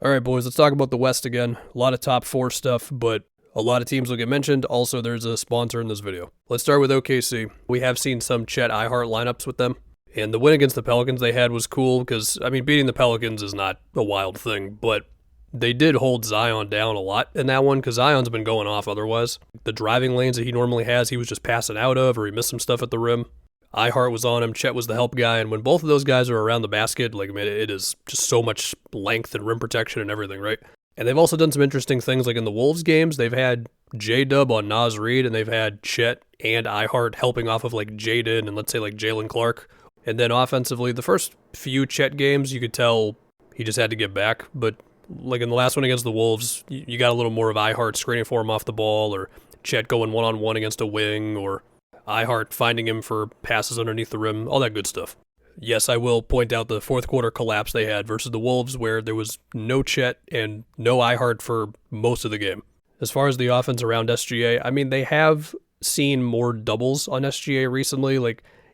All right, boys, let's talk about the West again. A lot of top four stuff, but a lot of teams will get mentioned. Also, there's a sponsor in this video. Let's start with OKC. We have seen some Chet iHeart lineups with them, and the win against the Pelicans they had was cool because, beating the Pelicans is not a wild thing, but they did hold Zion down a lot in that one because Zion's been going off otherwise. The driving lanes that he normally has, he was just passing out of, or he missed some stuff at the rim. iHeart was on him, Chet was the help guy, and when both of those guys are around the basket, it is just so much length and rim protection and everything, right? And they've also done some interesting things, like in the Wolves games, they've had J-Dub on Naz Reid, and they've had Chet and iHeart helping off of like Jaden and let's say like Jalen Clark. And then offensively, the first few Chet games, you could tell he just had to get back, but like in the last one against the Wolves, you got a little more of iHeart screening for him off the ball, or Chet going one-on-one against a wing, or iHeart finding him for passes underneath the rim, all that good stuff. Yes, I will point out the fourth quarter collapse they had versus the Wolves, where there was no Chet and no iHeart for most of the game. As far as the offense around SGA, they have seen more doubles on SGA recently.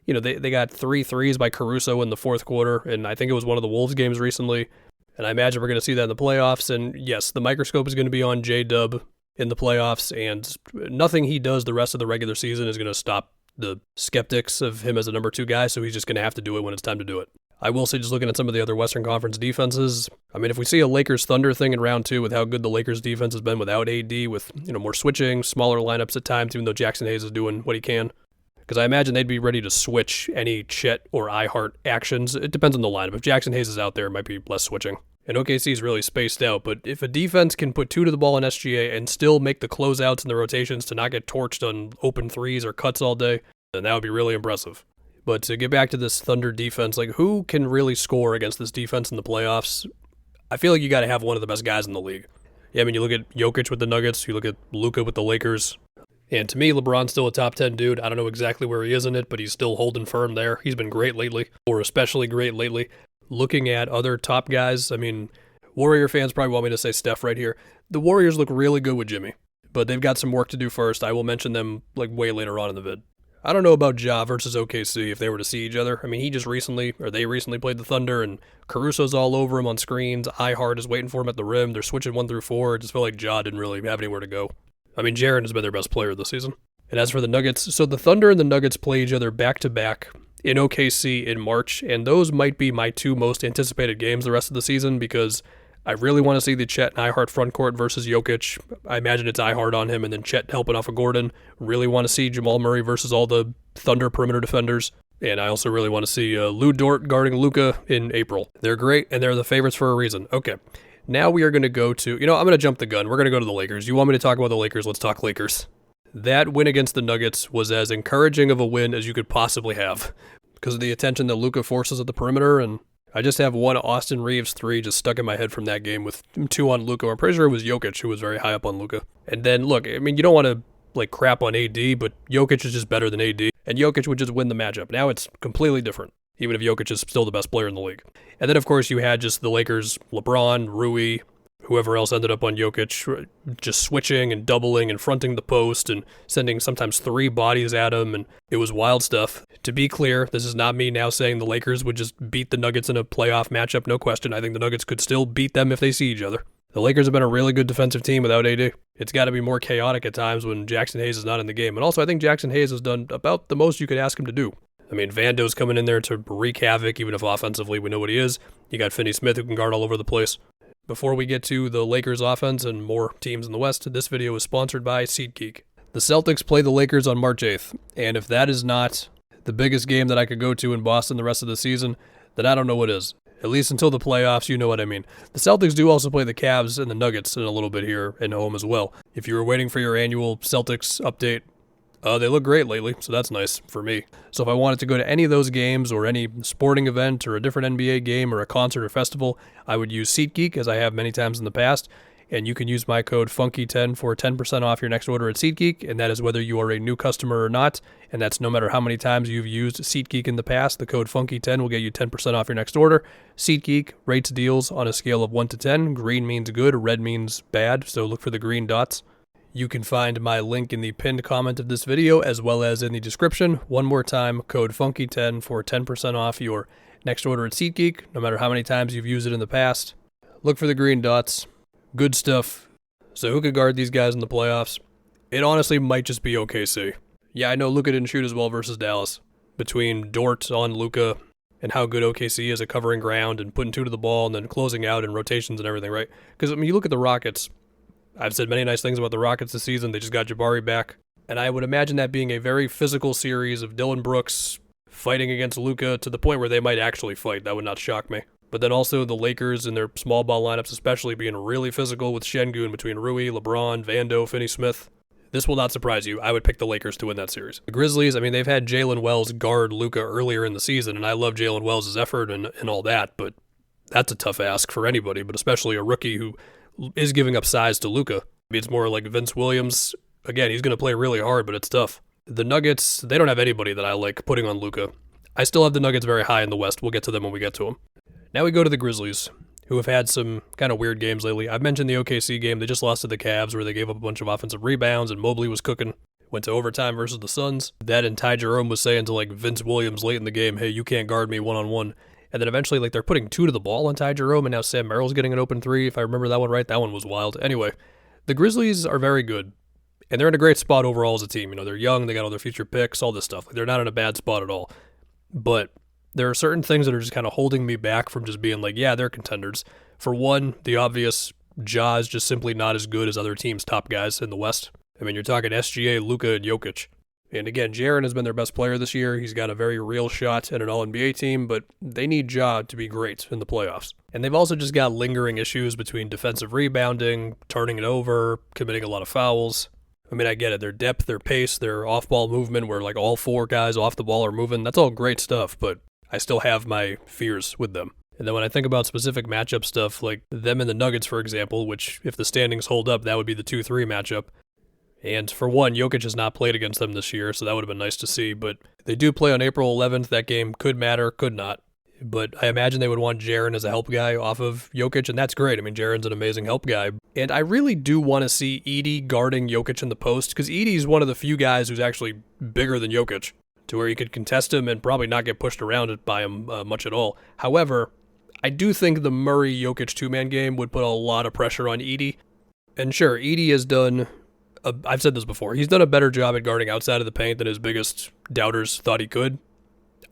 They got 3 threes by Caruso in the fourth quarter, and I think it was one of the Wolves games recently. And I imagine we're going to see that in the playoffs. And yes, the microscope is going to be on J-Dub in the playoffs, and nothing he does the rest of the regular season is going to stop the skeptics of him as a number 2 guy, so he's just going to have to do it when it's time to do it. I will say, just looking at some of the other Western Conference defenses, if we see a Lakers Thunder thing in round 2 with how good the Lakers defense has been without AD, with more switching, smaller lineups at times, even though Jackson Hayes is doing what he can, because I imagine they'd be ready to switch any Chet or iHeart actions. It depends on the lineup. If Jackson Hayes is out there, it might be less switching. And OKC is really spaced out, but if a defense can put 2 to the ball on SGA and still make the closeouts and the rotations to not get torched on open threes or cuts all day, then that would be really impressive. But to get back to this Thunder defense, who can really score against this defense in the playoffs? I feel like you got to have one of the best guys in the league. Yeah, you look at Jokic with the Nuggets, you look at Luka with the Lakers, and to me, LeBron's still a top 10 dude. I don't know exactly where he is in it, but he's still holding firm there. He's been great lately, or especially great lately. Looking at other top guys, Warrior fans probably want me to say Steph right here. The Warriors look really good with Jimmy, but they've got some work to do first. I will mention them way later on in the vid. I don't know about Ja versus OKC if they were to see each other. They recently played the Thunder, and Caruso's all over him on screens. iHeart is waiting for him at the rim. They're switching 1 through 4. It just felt like Ja didn't really have anywhere to go. Jaren has been their best player this season. And as for the Nuggets, so the Thunder and the Nuggets play each other back-to-back in OKC in March, and those might be my 2 most anticipated games the rest of the season because I really want to see the Chet and iHeart frontcourt versus Jokic. I imagine it's iHeart on him and then Chet helping off of Gordon. Really want to see Jamal Murray versus all the Thunder perimeter defenders. And I also really want to see Lou Dort guarding Luka in April. They're great, and they're the favorites for a reason. Okay, now we are going to go to, I'm going to jump the gun. We're going to go to the Lakers. You want me to talk about the Lakers? Let's talk Lakers. That win against the Nuggets was as encouraging of a win as you could possibly have because of the attention that Luka forces at the perimeter, and I just have one Austin Reeves 3 just stuck in my head from that game with 2 on Luka. I'm pretty sure it was Jokic who was very high up on Luka. And then, look, you don't want to crap on AD, but Jokic is just better than AD, and Jokic would just win the matchup. Now it's completely different, even if Jokic is still the best player in the league. And then, of course, you had just the Lakers, LeBron, Rui, whoever else ended up on Jokic, just switching and doubling and fronting the post and sending sometimes 3 bodies at him, and it was wild stuff. To be clear, this is not me now saying the Lakers would just beat the Nuggets in a playoff matchup, no question. I think the Nuggets could still beat them if they see each other. The Lakers have been a really good defensive team without AD. It's got to be more chaotic at times when Jackson Hayes is not in the game. And also, I think Jackson Hayes has done about the most you could ask him to do. Vando's coming in there to wreak havoc, even if offensively we know what he is. You got Finney Smith who can guard all over the place. Before we get to the Lakers offense and more teams in the West, this video is sponsored by SeatGeek. The Celtics play the Lakers on March 8th, and if that is not the biggest game that I could go to in Boston the rest of the season, then I don't know what is. At least until the playoffs, you know what I mean. The Celtics do also play the Cavs and the Nuggets in a little bit here at home as well. If you were waiting for your annual Celtics update, they look great lately, so that's nice for me. So if I wanted to go to any of those games or any sporting event or a different NBA game or a concert or festival, I would use SeatGeek, as I have many times in the past. And you can use my code FUNKY10 for 10% off your next order at SeatGeek, and that is whether you are a new customer or not, and that's no matter how many times you've used SeatGeek in the past. The code FUNKY10 will get you 10% off your next order. SeatGeek rates deals on a scale of 1 to 10. Green means good, red means bad, so look for the green dots. You can find my link in the pinned comment of this video as well as in the description. One more time, code FUNKY10 for 10% off your next order at SeatGeek, no matter how many times you've used it in the past. Look for the green dots. Good stuff. So who could guard these guys in the playoffs? It honestly might just be OKC. Yeah, I know Luka didn't shoot as well versus Dallas. Between Dort on Luka and how good OKC is at covering ground and putting two to the ball and then closing out and rotations and everything, right? Because, I mean, you look at the Rockets. I've said many nice things about the Rockets this season. They just got Jabari back. And I would imagine that being a very physical series of Dylan Brooks fighting against Luka to the point where they might actually fight. That would not shock me. But then also the Lakers and their small ball lineups especially being really physical with Şengün between Rui, LeBron, Vando, Finney-Smith. This will not surprise you. I would pick the Lakers to win that series. The Grizzlies, I mean, they've had Jalen Wells guard Luka earlier in the season, and I love Jalen Wells' effort and all that, but that's a tough ask for anybody, but especially a rookie who is giving up size to Luka. I mean, it's more like Vince Williams. Again, he's going to play really hard, but it's tough. The Nuggets, they don't have anybody that I like putting on Luka. I still have the Nuggets very high in the West. We'll get to them when we get to them. Now we go to the Grizzlies, who have had some kind of weird games lately. I've mentioned the OKC game. They just lost to the Cavs where they gave up a bunch of offensive rebounds and Mobley was cooking. Went to overtime versus the Suns. That and Ty Jerome was saying to like Vince Williams late in the game, hey, you can't guard me one-on-one. And then eventually like they're putting two to the ball on Ty Jerome and now Sam Merrill's getting an open three. If I remember that one right, that one was wild. Anyway, the Grizzlies are very good. And they're in a great spot overall as a team. You know, they're young, they got all their future picks, all this stuff. Like, they're not in a bad spot at all. But there are certain things that are just kind of holding me back from just being like, yeah, they're contenders. For one, the obvious, Ja is just simply not as good as other teams' top guys in the West. I mean, you're talking SGA, Luka, and Jokic. And again, Jaren has been their best player this year. He's got a very real shot at an All-NBA team, but they need Ja to be great in the playoffs. And they've also just got lingering issues between defensive rebounding, turning it over, committing a lot of fouls. I mean, I get it. Their depth, their pace, their off-ball movement where like all four guys off the ball are moving, that's all great stuff, but I still have my fears with them. And then when I think about specific matchup stuff, like them and the Nuggets, for example, which if the standings hold up, that would be the 2-3 matchup. And for one, Jokic has not played against them this year, so that would have been nice to see. But they do play on April 11th. That game could matter, could not. But I imagine they would want Jaren as a help guy off of Jokic, and that's great. I mean, Jaren's an amazing help guy. And I really do want to see Edey guarding Jokic in the post, because Edey's one of the few guys who's actually bigger than Jokic, to where you could contest him and probably not get pushed around by him much at all. However, I do think the Murray-Jokic two-man game would put a lot of pressure on Edey. And sure, Edey has done, I've said this before, he's done a better job at guarding outside of the paint than his biggest doubters thought he could.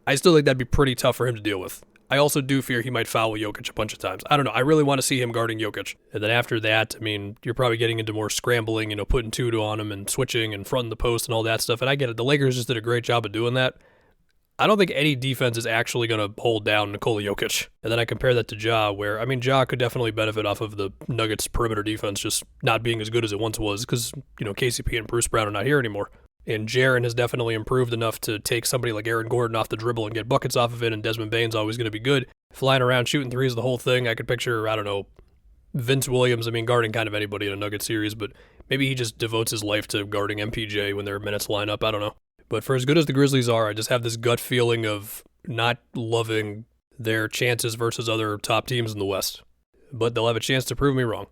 I still think that'd be pretty tough for him to deal with. I also do fear he might foul Jokic a bunch of times. I don't know. I really want to see him guarding Jokic. And then after that, I mean, you're probably getting into more scrambling, you know, putting two on him and switching and fronting the post and all that stuff. And I get it. The Lakers just did a great job of doing that. I don't think any defense is actually going to hold down Nikola Jokic. And then I compare that to Ja, where, I mean, Ja could definitely benefit off of the Nuggets' perimeter defense just not being as good as it once was because, you know, KCP and Bruce Brown are not here anymore. And Jaren has definitely improved enough to take somebody like Aaron Gordon off the dribble and get buckets off of it, and Desmond Bane's always going to be good. Flying around, shooting threes, the whole thing. I could picture, I don't know, Vince Williams, I mean, guarding kind of anybody in a Nugget series, but maybe he just devotes his life to guarding MPJ when their minutes line up. I don't know. But for as good as the Grizzlies are, I just have this gut feeling of not loving their chances versus other top teams in the West. But they'll have a chance to prove me wrong.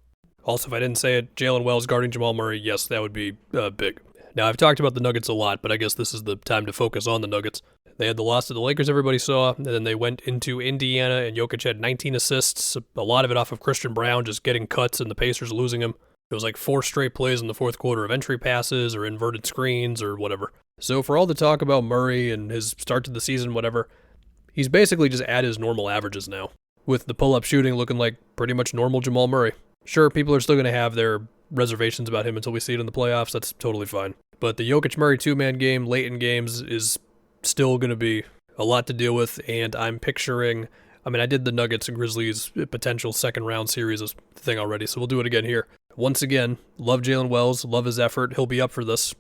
Also, if I didn't say it, Jalen Wells guarding Jamal Murray, yes, that would be big. Now, I've talked about the Nuggets a lot, but I guess this is the time to focus on the Nuggets. They had the loss to the Lakers everybody saw, and then they went into Indiana, and Jokic had 19 assists, a lot of it off of Christian Brown just getting cuts and the Pacers losing him. It was like 4 straight plays in the fourth quarter of entry passes or inverted screens or whatever. So for all the talk about Murray and his start to the season, whatever, he's basically just at his normal averages now, with the pull-up shooting looking like pretty much normal Jamal Murray. Sure, people are still going to have their reservations about him until we see it in the playoffs. That's totally fine. But the Jokic-Murray two-man game late in games is still going to be a lot to deal with, and I'm picturing, I mean, I did the Nuggets and Grizzlies potential second-round series thing already, so we'll do it again here. Once again, love Jalen Wells, love his effort. He'll be up for this.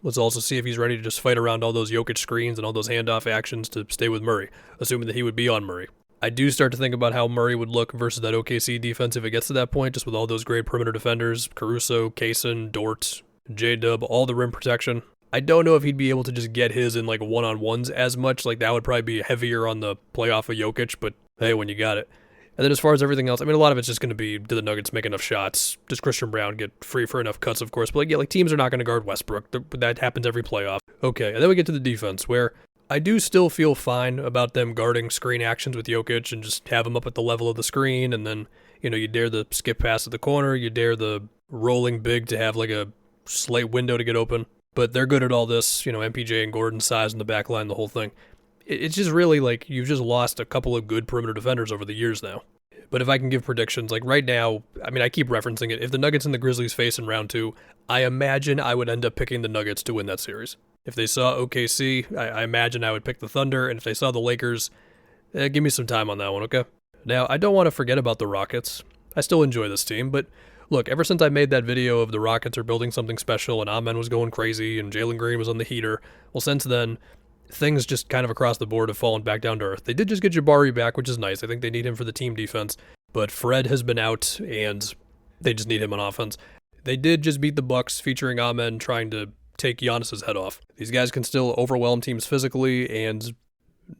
Let's also see if he's ready to just fight around all those Jokic screens and all those handoff actions to stay with Murray, assuming that he would be on Murray. I do start to think about how Murray would look versus that OKC defense if it gets to that point, just with all those great perimeter defenders, Caruso, Kaysen, Dort, J-Dub, all the rim protection. I don't know if he'd be able to just get his in like one-on-ones as much. Like that would probably be heavier on the playoff of Jokic, but hey, when you got it. And then as far as everything else, I mean, a lot of it's just going to be, do the Nuggets make enough shots? Does Christian Brown get free for enough cuts, of course? But like, yeah, like teams are not going to guard Westbrook. That happens every playoff. Okay, and then we get to the defense, where I do still feel fine about them guarding screen actions with Jokic and just have him up at the level of the screen. And then You dare the skip pass at the corner, you dare the rolling big to have like a slight window to get open. But they're good at all this, MPJ and Gordon's size in the back line, the whole thing. It's just really like you've just lost a couple of good perimeter defenders over the years now. But if I can give predictions, like right now, I keep referencing it. If the Nuggets and the Grizzlies face in round 2, I imagine I would end up picking the Nuggets to win that series. If they saw OKC, I imagine I would pick the Thunder. And if they saw the Lakers, give me some time on that one, okay? Now, I don't want to forget about the Rockets. I still enjoy this team, but look, ever since I made that video of the Rockets are building something special and Amen was going crazy and Jalen Green was on the heater, well, since then, things just kind of across the board have fallen back down to earth. They did just get Jabari back, which is nice. I think they need him for the team defense, but Fred has been out and they just need him on offense. They did just beat the Bucks, featuring Amen trying to take Giannis's head off. These guys can still overwhelm teams physically, and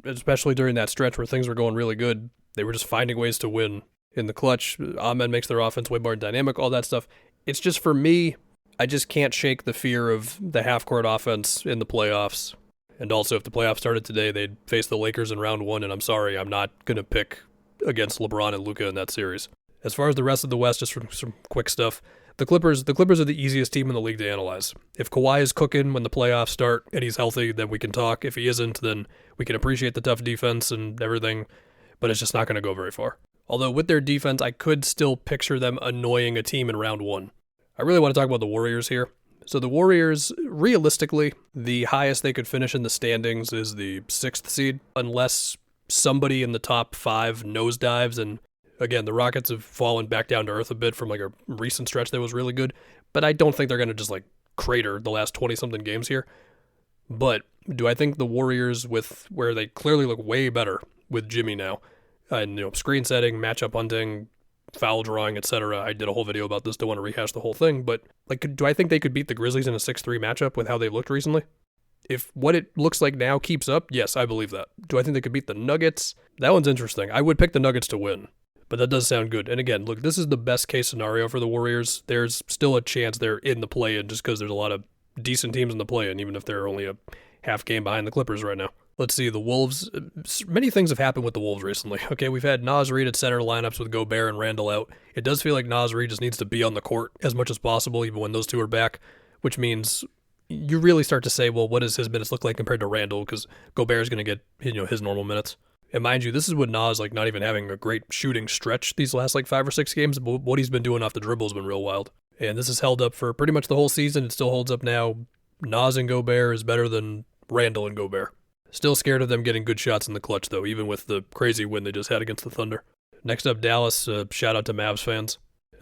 especially during that stretch where things were going really good, they were just finding ways to win in the clutch. Amen makes their offense way more dynamic, all that stuff. It's just, for me, I just can't shake the fear of the half-court offense in the playoffs. And also, if the playoffs started today, they'd face the Lakers in round 1, and I'm sorry, I'm not going to pick against LeBron and Luka in that series. As far as the rest of the West, just some quick stuff, the Clippers are the easiest team in the league to analyze. If Kawhi is cooking when the playoffs start and he's healthy, then we can talk. If he isn't, then we can appreciate the tough defense and everything, but it's just not going to go very far. Although with their defense, I could still picture them annoying a team in round 1. I really want to talk about the Warriors here. So the Warriors, realistically, the highest they could finish in the standings is the 6th seed, unless somebody in the top 5 nosedives. And again, the Rockets have fallen back down to earth a bit from like a recent stretch that was really good, but I don't think they're going to just like crater the last 20-something games here. But do I think the Warriors, with where they clearly look way better with Jimmy now, and screen setting, matchup hunting, foul drawing, etc. I did a whole video about this, don't want to rehash the whole thing, but like, do I think they could beat the Grizzlies in a 6-3 matchup with how they looked recently? If what it looks like now keeps up, yes, I believe that. Do I think they could beat the Nuggets? That one's interesting. I would pick the Nuggets to win, but that does sound good. And again, look, this is the best case scenario for the Warriors. There's still a chance they're in the play-in just because there's a lot of decent teams in the play-in, even if they're only a half game behind the Clippers right now. Let's see, the Wolves. Many things have happened with the Wolves recently. Okay, we've had Naz Reid at center lineups with Gobert and Randall out. It does feel like Naz Reid just needs to be on the court as much as possible, even when those two are back, which means you really start to say, well, what does his minutes look like compared to Randall? Because Gobert is going to get his normal minutes. And mind you, this is with Naz not even having a great shooting stretch these last 5 or 6 games, but what he's been doing off the dribble has been real wild. And this has held up for pretty much the whole season. It still holds up now. Naz and Gobert is better than Randall and Gobert. Still scared of them getting good shots in the clutch, though, even with the crazy win they just had against the Thunder. Next up, Dallas. Shout out to Mavs fans.